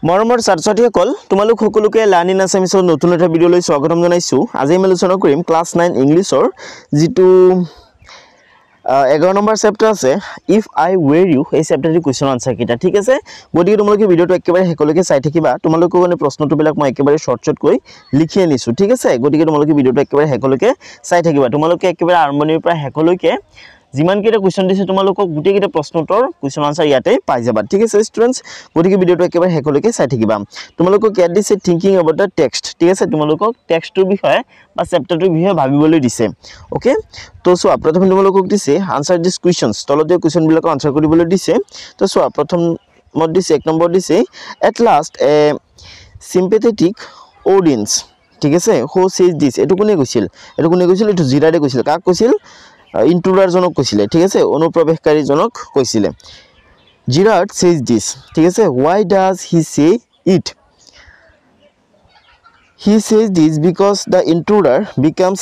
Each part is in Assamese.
মৰমৰ ছাত্ৰ-ছাত্ৰীসকল তোমালোক সকলোকে লাৰ্ণ ইন আছামিছৰ নতুন এটা ভিডিঅ'লৈ স্বাগতম জনাইছো। আজি আমি আলোচনা কৰিম ক্লাছ 9 ইংলিছৰ যেটো 11 নম্বৰ চেপ্টাৰ আছে ইফ আই ওৱেৰ ইউ এই চেপ্টাৰটি কোৱেশ্চন আনসাৰ কিটা ঠিক আছে। গতিকে তোমালোকে ভিডিঅ'টো একেবাৰে হেকলৈকে চাই থাকিবা। তোমালোকৰ কাৰণে প্ৰশ্নটো বিলাক মই একেবাৰে শৰ্ট কৰি লিখি আনিছো ঠিক আছে। গতিকে তোমালোকে ভিডিঅ'টো একেবাৰে হেকলৈকে চাই থাকিবা। তোমালোকে একেবাৰে আৰম্ভণিৰ পৰা হেকলৈকে जिमान केटा क्वेश्चन दिसे তোমালোকক গুটি কেটা প্ৰশ্ন উত্তৰ क्वेश्चन आंसर ইয়াতে পাই যাবা ঠিক আছে স্টুডেন্টস। গতিকে ভিডিওটো একেবাৰে হেকলৈকে চাই থাকিবা। তোমালোকক ইয়াত দিছে থিংকিং অবাউট দা টেক্সট ঠিক আছে। তোমালোকক টেক্সটৰ বিষয়ে বা চেপ্টাৰটোৰ বিষয়ে ভাবিবলৈ দিছে ওকে। তো সোৱা প্ৰথমে তোমালোকক দিছে আনসাৰ দিস क्वेश्चंस তলতে क्वेश्चन বিলাক আনসাৰ কৰিবলৈ দিছে। তো সোৱা প্ৰথম মত দিছে এক নম্বৰ দিছে at last A sympathetic audience ঠিক আছে হু সেজ দিস এটো কোনে কৈছিল এটো জিৰাৰে কৈছিল কাক কৈছিল ইন্ট্ৰুডাৰ জনক কৈছিলে ঠিক আছে অনুপ্ৰৱেশকাৰী জনক কৈছিলে। জিৰাড সেজ দিস ঠিক আছে why does he say it he says this because the intruder becomes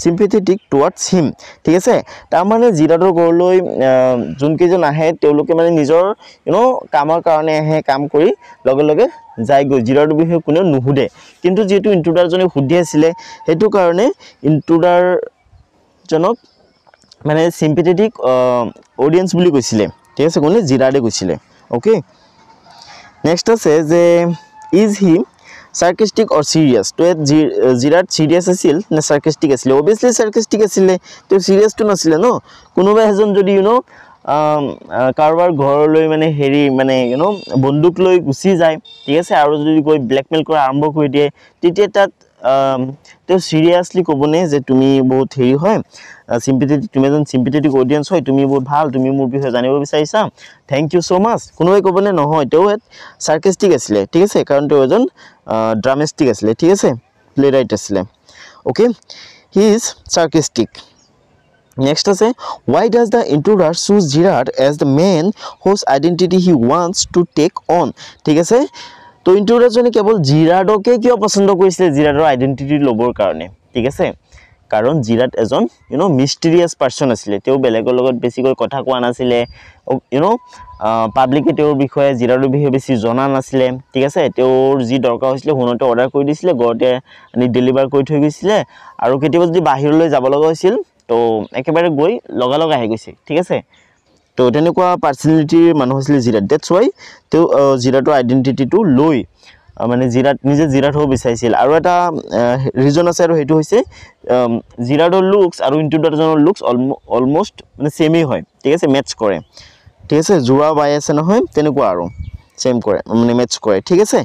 sympathetic towards him ঠিক আছে। তাৰ মানে জিৰাডৰ গৰলৈ যোন কেজন আহে তেওঁলোকে মানে নিজৰ কামৰ কাৰণে আহে কাম কৰি লগে লগে যায় গৈ জিৰাডৰ বিষয়ে কোনেও নুহুদে কিন্তু যেটো ইন্ট্ৰুডাৰ জনে হুদি আছিল হেতু কাৰণে ইন্ট্ৰুডাৰ জনক মানে সিম্পেথেটিক অডিয়েন্স বুলি কৈছিলে ঠিক আছে কোনে জিৰাডে কৈছিলে ওকে। নেক্সট আছে যে ইজ হি সাৰ্কাস্টিক অৰ সিৰিয়াস তো জিৰাড সিৰিয়াস আছিল না সাৰ্কাস্টিক আছিল অবভিয়াসলি সাৰ্কাস্টিক আছিল তো সিৰিয়াস তো নাছিল ন কোনোবা এজন যদি কাৰবাৰ ঘৰলৈ মানে হেৰি মানে বন্দুক লৈ গুছি যায় ঠিক আছে আৰু যদি গৈ ব্ল্যাকমেল কৰা আৰম্ভ কৰি দিয়ে তেতিয়া তাত তো সিৰিয়াসলি কবনে যে তুমি বহুত হেৰি হয় সিম্পেথেটিক তুমি এজন সিম্পেথেটিক অডিয়েন্স হয় তুমি বহুত ভাল তুমি মোৰ বিষয়ে জানিব বিচাৰিছা থ্যাংক ইউ সো মাচ কোনোবাই কবনে নহয় তেও সাৰ্কাস্টিক আছিল ঠিক আছে কাৰণ তেও এজন ড্ৰামাটিক আছিল ঠিক আছে প্লেৰাইট আছিল okay he is sarcastic. Next আছে why does the intruder choose Girard as the man whose identity he wants to take on ঠিক আছে। তো ইন্ট্ৰুডাৰ জনে কেৱল জিৰাডকে কিয় পছন্দ কৰিছিল জিৰাডৰ আইডেন্টিটি লবৰ কাৰণে ঠিক আছে কাৰণ জিৰাড এজন মিস্টেৰিয়াস পাৰসন আছিল তেও বেলেগৰ লগত বেছিকৈ কথা কোৱা নাছিল পাব্লিকে তেওঁৰ বিষয়ে জিৰাডৰ বিষয়ে বেছি জনা নাছিল ঠিক আছে। তেওঁৰ যি দৰকাৰ হৈছিল হুনতে অৰ্ডাৰ কৰি দিছিল গৰতে আনি ডেলিভাৰ কৰি থৈ গৈছিল আৰু কেতিয়াবা যদি বাহিৰলৈ যাব লগা হৈছিল তো একেবাৰে গৈ লগা লগা আহি গৈছে ঠিক আছে। তো তেনেকুৱা পাৰ্সনালিটিৰ মানুহ আছিল জিৰাড দ্যাটস ওয়াই তেও জিৰাডৰ আইডেন্টিটিটো লৈ মানে জিৰাড নিজে জিৰাড হ'ব বিচাৰিছিল আৰু এটা ৰিজন আছে আৰু হেতু হৈছে জিৰাডৰ লুকস আৰু ইন্ট্ৰুডাৰজনৰ লুকস অলমোস্ট মানে সেমই হয় ঠিক আছে মেচ কৰে ঠিক আছে জোৰা বাই আছে নহয় তেনেকুৱা আৰু সেম কৰে মানে মেচ কৰে ঠিক আছে।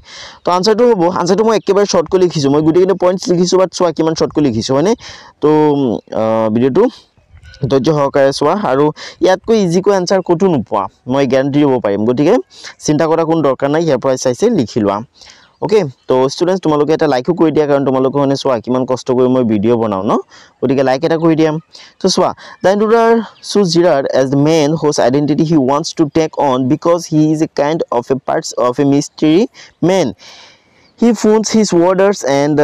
তো আনসাৰটো হ'ব আনসাৰটো মই একেবাৰে শৰ্ট কৰি লিখিছো মই গুটি পয়েন্টস লিখিছো বাট সোৱা কিমান শৰ্ট কৰি লিখিছো হয়নে। তো ভিডিওটো ধৈৰ্য সহকাৰে চোৱা আৰু ইয়াতকৈ ইজিকৈ আনসাৰ কতো নোপোৱা মই গ্যাৰান্টি দিব পাৰিম গতিকে চিন্তা কৰা কোনো দৰকাৰ নাই ইয়াৰ পৰা চাইছে লিখি লোৱা ওকে। তো স্টুডেন্টস তোমালোকে এটা লাইকও কৰি দিয়া কাৰণ তোমালোকে মানে চোৱা কিমান কষ্ট কৰি মই ভিডিও বনাও ন গতিকে লাইক এটা কৰি দিয়া। তো চোৱা the intruder choose Girard as the man whose identity he wants to take on because he is a kind of a part of a mystery man. He phones his orders and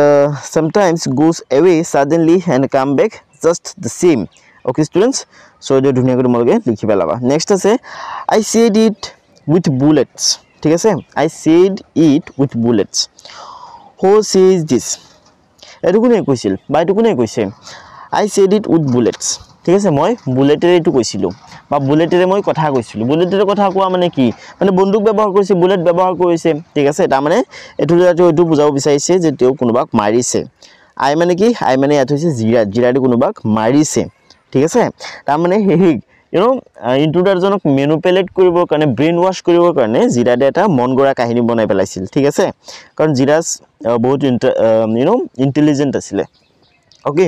sometimes goes away suddenly and come back just the same. Okay students, so the dhuniya ko tumaloke likhi pelaba. Next ase I said it with bullets ঠিক আছে I said it with bullets who says this এটো কোনে কৈছিল বা এটো কোনে কৈছে I said it with bullets ঠিক আছে মই বুলেটেৰে এটো কৈছিলো বা বুলেটেৰে মই কথা কৈছিলো বুলেটেৰে কথা কোৱা মানে কি মানে বন্দুক ব্যৱহাৰ কৰিছে বুলেট ব্যৱহাৰ কৰিছে ঠিক আছে তাৰ মানে এটো বুজাব বিচাৰিছে যে তেও কোনোবাক মাৰিছে আই মানে কি আই মানে ইয়াত হৈছে জিৰাডে কোনোবাক মাৰিছে ঠিক আছে তাৰ মানে হেৰি ইন্ট্ৰুডাৰ জনক মেনুপুলেট কৰিবৰ কাৰণে ব্ৰেইন ওয়াশ কৰিবৰ কাৰণে জিৰাডে এটা মন গৰা কাহিনী বনাই পেলাইছিল ঠিক আছে কাৰণ জিৰাজ বহুত ইন্টেলিজেন্ট আছিল okay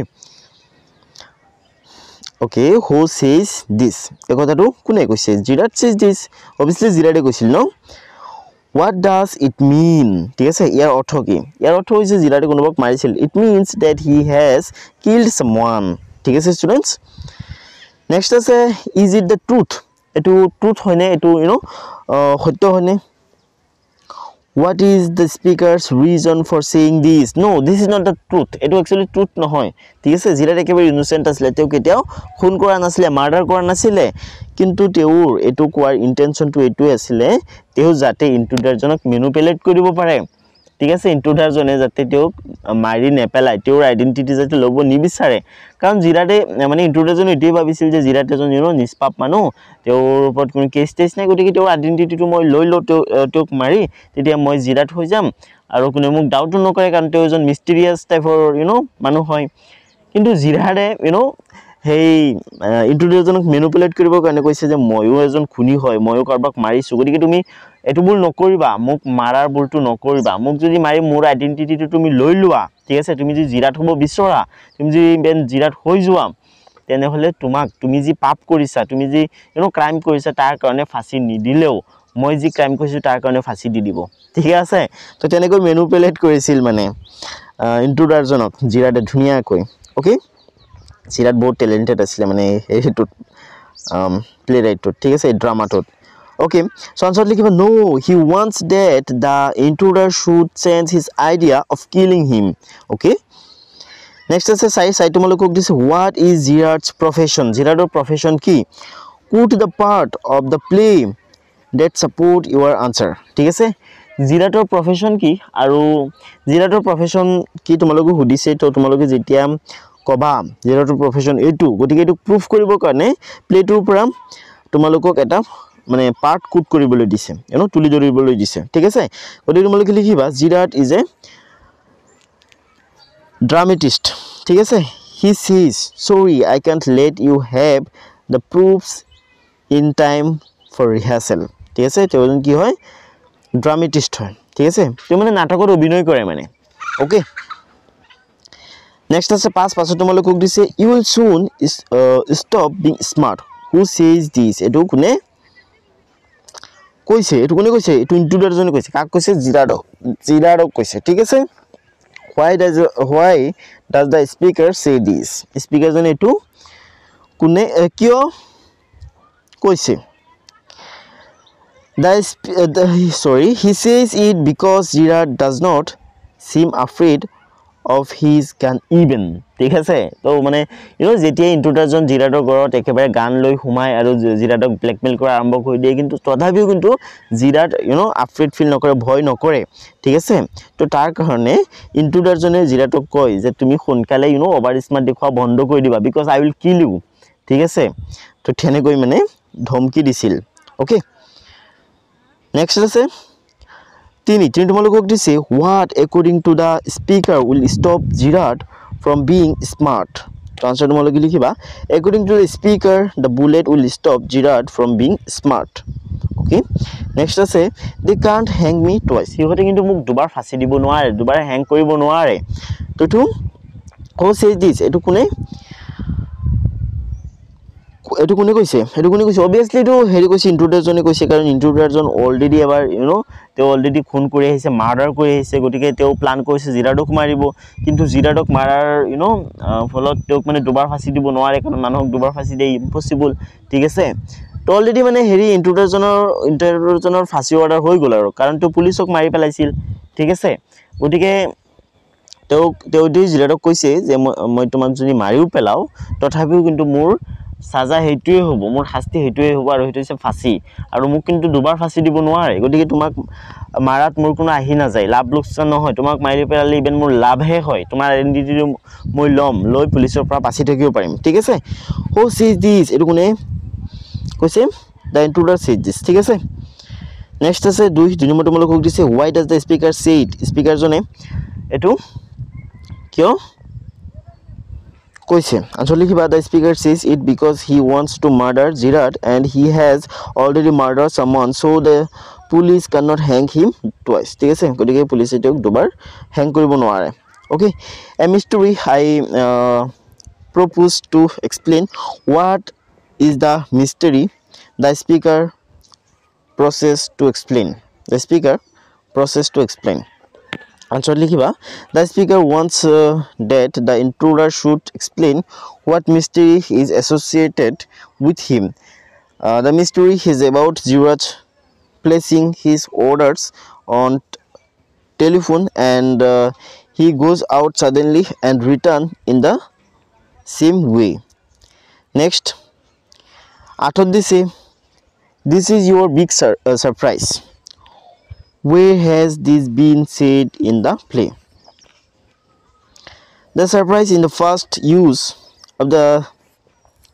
okay who says this এই কথাটো কোনে কৈছে জিৰাড সেজ দিস অবভিয়াসলি জিৰাডে কৈছিল ন what does it mean ঠিক আছে ইয়াৰ অৰ্থ কি ইয়াৰ অৰ্থ হৈছে জিৰাডে কোনোবাক মাৰিছিল it means that he has killed someone ঠিক আছে স্টুডেন্টস। Next আছে is it the truth এটো ট্ৰুথ হয়নে এটো সত্য হয়নে What is the speaker's reason for saying this? No, this is not the truth. Eto actually truth nohoy. Thik ase Jirat ekebare innocent asile, teo ketiao khun kora nasile, murder kora nasile, kintu teur eto koar intention to etu asile teo jate intruder jonok manipulate koribo pare. ঠিক আছে ইন্ট্ৰুডাৰ জনে যাতে তেওঁক মাৰি নেপেলাই, তেওঁৰ আইডেন্টিটি যাতে ল'ব নিবিচাৰে, কাৰণ জিৰাটে মানে ইন্ট্ৰুডাৰ জনে এটোই ভাবিছিল যে জিৰাট এজন নিষ্পাপ মানুহ, তেওঁৰ ওপৰত কোনো কেছ টেছ নাই, গতিকে তেওঁৰ আইডেন্টিটিটো মই লৈ লওঁ, তেওঁক মাৰি তেতিয়া মই জিৰাট হৈ যাম আৰু কোনো মোক ডাউটো নকৰে, কাৰণ তেওঁ এজন মিষ্টেৰিয়াছ টাইপৰ মানুহ হয়। কিন্তু জিৰাটে সেই ইন্ট্ৰুডাৰজনক মেনিপুলেট কৰিবৰ কাৰণে কৈছে যে ময়ো এজন খুনি হয়, ময়ো কাৰোবাক মাৰিছোঁ, গতিকে তুমি এটো ভুল নকৰিবা, মোক মাৰাৰ ভুলটো নকৰিবা, মোক যদি মাৰি মোৰ আইডেন্টিটিটো তুমি লৈ লোৱা, ঠিক আছে, তুমি যদি জিৰাট হ'ব বিচৰা, তুমি যদি জিৰাট হৈ যোৱা, তেনেহ'লে তুমি যি পাপ কৰিছা, তুমি যি ক্ৰাইম কৰিছা, তাৰ কাৰণে ফাঁচি নিদিলেও মই যি ক্ৰাইম কৰিছোঁ তাৰ কাৰণে ফাঁচি দি দিব, ঠিক আছে। তো তেনেকৈ মেনিপুলেট কৰিছিল মানে ইন্ট্ৰুডাৰজনক জিৰাটে ধুনীয়াকৈ। অ'কে, জিৰাট বহুত টেলেণ্টেড আছিলে মানে এইটোত প্লে ৰাইটটোত, ঠিক আছে, এই ড্ৰামাটোত। Okay, so answer likhiba no, he wants that the intruder should change his idea of killing him. Okay, next is sai tomolok dise what is Jirat's profession? Jirat's profession ki? Put the part of the play that support your answer. ঠিক আছে, Jirat's profession ki aru Jirat's profession ki tomolok hudise, to tomolok jetia koba Jirat's profession etu, gotike etu proof koribo karone play tour pora tomolokok eta মানে পার্ট কোড কৰিবলৈ দিছে, তুলি ধৰিবলৈ দিছে, ঠিক আছে। গতিকে তোমালোকে লিখিবা জিৰাট ইজ এ ড্ৰামেটিষ্ট, ঠিক আছে। He says sorry I can't let you have the proofs in time for rehearsal, ঠিক আছে। তেওঁ কি হয়, ড্ৰামেটিষ্ট হয়, ঠিক আছে, তেওঁ মানে নাটকত অভিনয় কৰে মানে। ওকে, নেক্সট আছে পাছত তোমালোকে দিছে you will soon stop being smart. Who says this? এটো কোনে কৈছে? এটো কোনে কৈছে? এটো ইন্ট্ৰুডাৰজনে কৈছে। কাক কৈছে? জিৰাটক কৈছে, ঠিক আছে। why does the speaker say this? স্পিকাৰজনে এটো কোনে কিয় কৈছে? he says it because Jirat does not seem afraid of his gun even, ঠিক আছে। তো মানে যেতিয়া ইন্ট্ৰুডাৰজন জিৰাটৰ ঘৰত একেবাৰে গান লৈ হুমাই আৰু জিৰাটক ব্লেকমেইল কৰা আৰম্ভ কৰি দিয়ে, কিন্তু তথাপিও কিন্তু জিৰাট আফ্ৰেড ফিল নকৰে, ভয় নকৰে, ঠিক আছে। তো তাৰ কাৰণে ইন্ট্ৰুডাৰজনে জিৰাটক কয় যে তুমি সোনকালে অভাৰ স্মাৰ্ট দেখুৱা বন্ধ কৰি দিবা, because I will kill you, ঠিক আছে। তো তেনেকৈ মানে ধমকি দিছিল। ওকে, নেক্সট আছে তিনি তোমালোকক দিছে what according to the speaker will stop Jirat from being smart? তো আনসার তোমালোকে লিখিবা according to the speaker the bullet will stop Jirat from being smart. Okay, next আছে they can't hang me twice. সিহঁতে কিন্তু মোক দুবাৰ ফাঁচি দিব নোৱাৰে, দুবাৰ হ্যাং কৰিব নোৱাৰে। তো এইটো who says this? এইটো কোনে কৈছে? অবভিয়াসলি এইটো হেৰি কৈছে, ইন্ট্ৰুডাৰজনে কৈছে, কাৰণ ইন্ট্ৰুডাৰজন অলৰেডি এবাৰ তেওঁ অলৰেডি খুন কৰি আহিছে, মাৰ্ডাৰ কৰি আহিছে, গতিকে তেওঁ প্লান কৰিছে জিৰাটক মাৰিব, কিন্তু জিৰাটক মাৰাৰ ফলত তেওঁক মানে দুবাৰ ফাঁচি দিব নোৱাৰে, কাৰণ মানুহক দুবাৰ ফাঁচি দিয়ে ইম্পচিবল, ঠিক আছে। তো অলৰেডি মানে হেৰি ইন্ট্ৰুডাৰজনৰ ফাঁচি অৰ্ডাৰ হৈ গ'ল আৰু, কাৰণ তেওঁ পুলিচক মাৰি পেলাইছিল, ঠিক আছে। গতিকে তেওঁ জিৰাটক কৈছে যে মই তোমাক যদি মাৰিও পেলাওঁ তথাপিও কিন্তু মোৰ সাজা সেইটোৱে হ'ব, মোৰ শাস্তি সেইটোৱে হ'ব, আৰু সেইটো হৈছে ফাঁচি, আৰু মোক কিন্তু দুবাৰ ফাঁচি দিব নোৱাৰে, গতিকে তোমাক মাৰাত মোৰ কোনো আহি নাযায়, লাভ লোকচান নহয়, তোমাক মাৰি পেলালে ইভেন মোৰ লাভহে হয়, তোমাৰ আইডেন্টিটিটো মই লৈ পুলিচৰ পৰা বাচি থাকিব পাৰিম, ঠিক আছে। হু সেজ দিস? এইটো কোনে কৈছে? দ্য ইন্ট্ৰুডাৰ সেজ দিস, ঠিক আছে। নেক্সট আছে দুই নম্বৰ তোমালোকক দিছে why does the speaker say it? স্পিকাৰজনে এইটো কিয় কৈছে? আনসার লিখিবা the speaker says it because he wants to murder Jirat and he has already murdered someone, so the police cannot hang him twice, ঠিক আছে। গতিকে পুলিচে তেওঁক দুবাৰ হ্যাং কৰিব নোৱাৰে। Okay, a mystery I propose to explain. What is the mystery? The speaker process to explain. The speaker process to explain. Answer likhiba the speaker wants that the intruder should explain what mystery is associated with him. The mystery is about Jirat placing his orders on telephone and he goes out suddenly and return in the same way. Next, athot dise, this is your big surprise. Where has this been said in the play? The surprise in the first use of the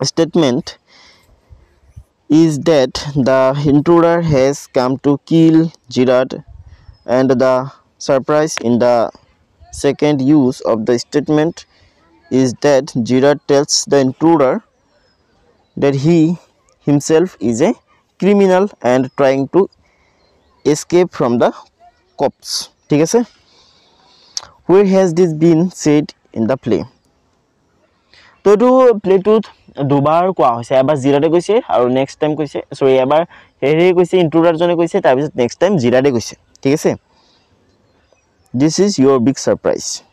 statement is that the intruder has come to kill Gerard, and the surprise in the second use of the statement is that Gerard tells the intruder that he himself is a criminal and trying to escape from the cops. ठीक है? Where has this been said in the play? तो जो प्ले टूथ দুবাৰ কোৱা হৈছে এবাৰ জিৰাডে কৈছে আৰু নেক্সট টাইম কৈছে সৰি এবাৰ হেৰি কৈছে ইন্ট্ৰুডাৰ জনে কৈছে তাৰ পিছত নেক্সট টাইম জিৰাডে কৈছে ঠিক আছে This is your big surprise.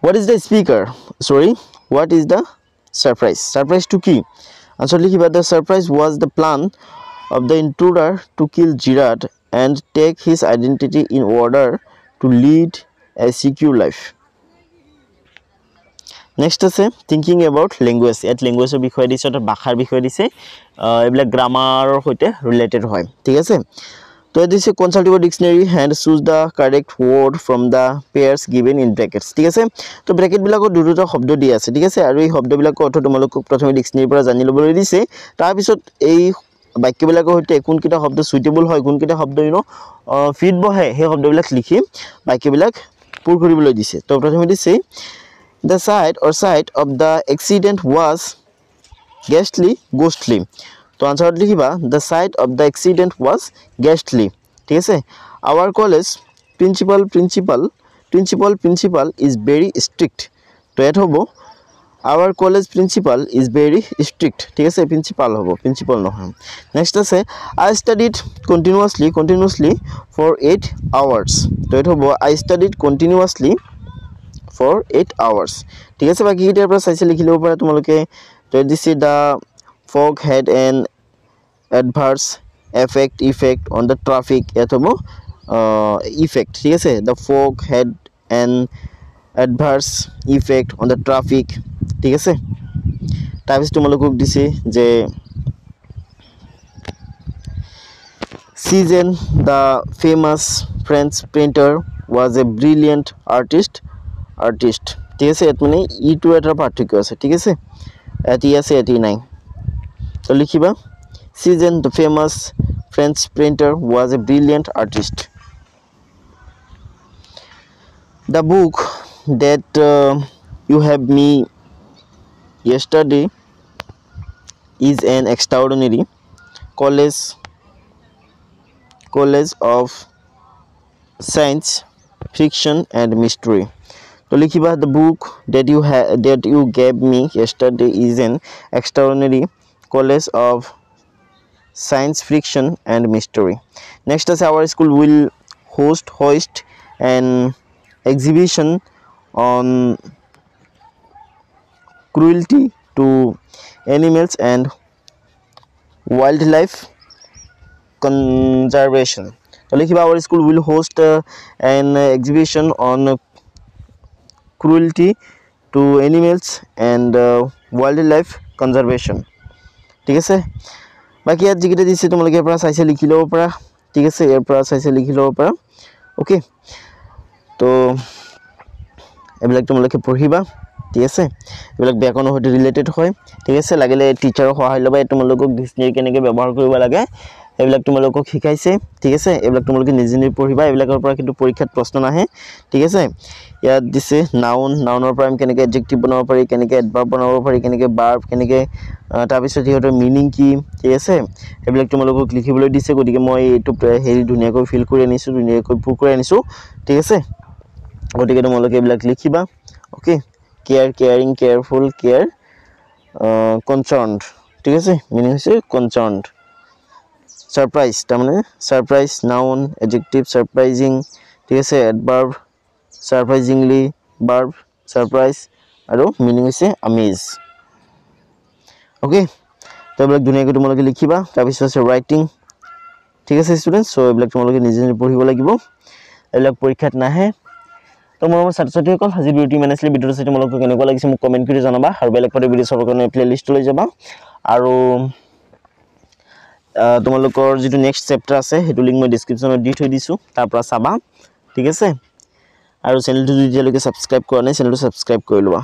What is the speaker? Sorry, what is the surprise? Surprise to key. Answer likhiba the surprise was the plan of the intruder to kill Gerard and take his identity in order to lead a secure life. Next is thinking about language. At language বিষয় দিছে অর্থাৎ ভাষাৰ বিষয় দিছে এবিলাক গ্ৰামাৰৰ সৈতে ৰিলেটেড হয় ঠিক আছে তো দিছে consult your dictionary and choose the correct word from the pairs given in brackets ঠিক আছে তো ব্র্যাকেট বিলাকত দুটা শব্দ দি আছে ঠিক আছে আৰু এই শব্দবিলাকৰ অৰ্থ তোমালোক প্ৰথমে ডিকশনাৰীৰ পৰা জানি ল'বলৈ দিছে তাৰ পিছত এই বাক্যবিলাকৰ সৈতে কোনকিটা শব্দ সুইটেবল হয় কোনকিটা শব্দ ফিট বহে সেই শব্দবিলাক লিখি বাক্যবিলাক পূৰ কৰিবলৈ দিছে তো প্ৰথমে দিছে The site of the accident was ghostly. So answer likhiba the site of the accident was ghostly. ठीक है our college principal is very strict. तो यात होबो our college principal is very strict. ठीक है principal होबो principal নহয় next আছে I studied continuously for 8 hours. तो यात होबो I studied continuously for 8 hours. ঠিক আছে বাকি এটাৰ পৰা চাইছে লিখি লব পাৰা তোমালোকে তো দিছে the fog had an adverse effect on the traffic এতমো effect ঠিক আছে the fog had an adverse effect on the traffic ঠিক আছে তাৰপিছত তোমালোকক দিছে যে Cézanne the famous French painter was a brilliant artist ঠিক আছে এত মানে ই2 এটাৰ পাৰ্থক্য আছে ঠিক আছে এটি আছে এটি নাই তো লিখিবা Cézanne the famous French painter was a brilliant artist. The book that you have me yesterday is an extraordinary college of science fiction and mystery. So likhiba the book that you gave me yesterday is an extraordinary college of science fiction and mystery. Next is our school will host an exhibition on cruelty to animals and wildlife conservation. So likhiba our school will host an exhibition on cruelty to animals and wildlife conservation. ঠিক আছে বাকি ইয়াত যিকেইটা দিছে তোমালোকে পৰা চাইছে লিখি ল'ব পাৰা ঠিক আছে ইয়াৰ পৰা চাইছে লিখি ল'ব পাৰা ওকে তো এবিলাক তোমালোকে পঢ়িবা ঠিক আছে এবিলাক ব্যাকৰণৰ সৈতে ৰিলেটেড হয় ঠিক আছে লাগিলে টিচাৰৰ সহায় ল'বা তোমালোকক ডিকশনাৰী কেনেকৈ ব্যৱহাৰ কৰিব লাগে এবিলাক তোমালোকক শিকাইছে ঠিক আছে এবিলাক তোমালোকে নিজে নিজে পঢ়িবা এবিলাকৰ পৰা কিন্তু পৰীক্ষাত প্ৰশ্ন নাহে ঠিক আছে ইয়াত দিছে নাউনৰ পৰা আমি কেনেকৈ এডজেক্টিভ বনাব পাৰি কেনেকৈ এডভাৰ্ব বনাব পাৰি কেনেকৈ ভাৰ্ব কেনেকৈ তাৰ পিছত ইহঁতৰ মিনিং কি ঠিক আছে এবিলাক তোমালোকক লিখিবলৈ দিছে গতিকে মই এইটো হেৰি ধুনীয়াকৈ ফিল কৰি আনিছো ধুনীয়াকৈ পুৰ কৰি আনিছো ঠিক আছে গতিকে তোমালোকে এবিলাক লিখিবা ওকে কেয়াৰিং কেয়াৰফুল কেয়াৰ কনচাৰ্নড ঠিক আছে মিনিং হৈছে কনচাৰ্নড surprise tamane surprise noun adjective surprising ঠিক আছে adverb surprisingly verb surprise আৰু meaning হৈছে amaze okay তো এবিলাক দুনিয়াকৈ তোমালোকে লিখিবা তাৰ পিছত আছে writing ঠিক আছে ষ্টুডেণ্টছ সো এইবিলাক তোমালোকে নিজে নিজে পঢ়িব লাগিব এইবিলাক পৰীক্ষাত নাহে তো মোৰ ছাত্ৰ-ছাত্ৰীসকল আজি ভিডিঅ'টো ইমান আছিলে ভিডিঅ'টো চাই তোমালোকক কেনেকুৱা লাগিছে মোক কমেণ্ট কৰি জনাবা আৰু বেলেগ পাতে ভিডিঅ' চাবৰ কাৰণে প্লেলিষ্ট লৈ যাবা আৰু তোমালোকৰ যেটো নেক্সট চেপ্টাৰ আছে হেতু লিংক মই ডেসক্ৰিপচনত দি থৈ দিছো তাৰ পৰা চাবা ঠিক আছে আৰু চেনেলটো যদি এতিয়ালৈকে সাবস্ক্ৰাইব কৰা নাই চেনেলটো সাবস্ক্ৰাইব কৰি লোৱা